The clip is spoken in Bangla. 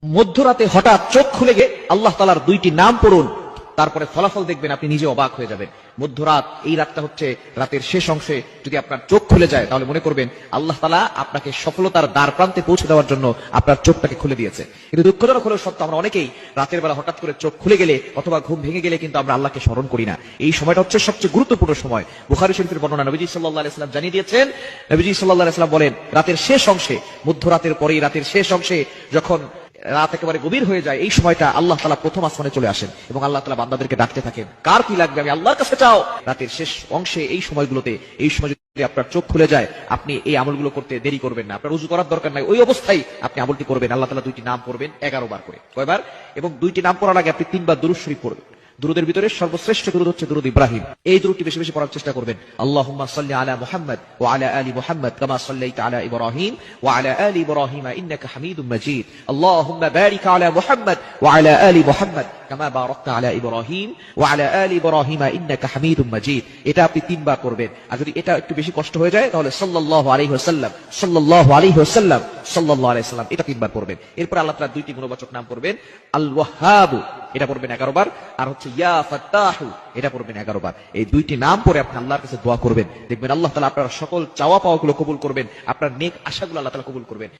মধ্যরাতে হঠাৎ চোখ খুলে গিয়ে আল্লাহ তাআলার দুইটি নাম পড়ুন, তারপরে ফলাফল দেখবেন আপনি নিজে অবাক হয়ে যাবেন। মধ্যরাত, এই রাতটা হচ্ছে রাতের শেষ অংশে যদি আপনার চোখ খুলে যায় তাহলে মনে করবেন আল্লাহ তাআলা আপনাকে সফলতার দ্বার প্রান্তে পৌঁছে দেওয়ার জন্য আপনার চোখটাকে খুলে দিয়েছে। কিন্তু দুঃখজনক হলেও সত্য, আমরা অনেকেই রাতের বেলা হঠাৎ করে চোখ খুলে গেলে অথবা ঘুম ভেঙে গেলে কিন্তু আমরা আল্লাহকে স্মরণ করি না। এই সময়টা হচ্ছে সবচেয়ে গুরুত্বপূর্ণ সময়। বুখারী শরীফের বর্ণনা, নবীজি সাল্লাল্লাহু আলাইহি ওয়াসাল্লাম জানিয়ে দিয়েছেন, নবীজি সাল্লাল্লাহু আলাইহি ওয়াসাল্লাম বলেন, রাতের শেষ অংশে, মধ্যরাতের পরেই রাতের শেষ অংশে যখন রাত একেবারে গভীর হয়ে যায়, এই সময়টা আল্লাহ তাআলা প্রথম আসমানে চলে আসেন এবং আল্লাহ তাআলা বান্দাদেরকে ডাকতে থাকেন, কার কি লাগবে আমি আল্লাহর কাছে চাও। রাতের শেষ অংশে এই সময়গুলোতে, এই সময় যদি আপনার চোখ খুলে যায়, আপনি এই আমলগুলো করতে দেরি করবেন না। আপনার উযু করার দরকার নাই, ওই অবস্থায় আপনি আমলটি করবেন। আল্লাহ তাআলা দুইটি নাম পড়বেন 11 বার করে। কয়বার? এবং দুইটি নাম পড়ার আগে আপনি 3 বার দুরূদ শরীফ পড়বেন। দুরুদের ভিতরে সর্বশ্রেষ্ঠ দুরুদ হচ্ছে দুরুদ ইব্রাহিম। এই দুরুদটি বেশি বেশি পড়ার চেষ্টা করবেন। আল্লাহুম্মা সাল্লি আলা মুহাম্মাদ ওয়া আলা আলি মুহাম্মাদ কামা সাল্লাইতা আলা ইব্রাহিম ওয়া আলা আলি ইব্রাহিম ইন্নাকা হামিদুম মাজিদ। আল্লাহুম্মা বারিক আলা মুহাম্মাদ ওয়া আলা আলি মুহাম্মাদ কামা বারাকতা আলা ইব্রাহিম ওয়া আলা আলি ইব্রাহিম ইন্নাকা হামিদুম মাজিদ। এটা আপনি 3 বার করবেন। আর যদি এটা একটু বেশি কষ্ট হয়ে যায় তাহলে সাল্লাল্লাহু আলাইহি ওয়াসাল্লাম, সাল্লাল্লাহু আলাইহি ওয়াসাল্লাম, সাল্লাল্লাহু আলাইহি ওয়াসাল্লাম, এটা 3 বার করবেন। এরপর আল্লাহ তাআলা দুইটি গুণবাচক নাম পড়বেন। আল ওয়াহ্হাব, এটা পড়বেন 11 বার। আর হচ্ছে ইয়া ফাত্তাহু, এটা পড়বেন 11 বার। এই দুইটি নাম পড়ে আপনি আল্লাহর কাছে দোয়া করবেন, দেখবেন আল্লাহ তাআলা আপনার সকল চাওয়া পাওয়াগুলো কবুল করবেন, আপনার নেক আশাগুলো আল্লাহ তাআলা কবুল করবেন।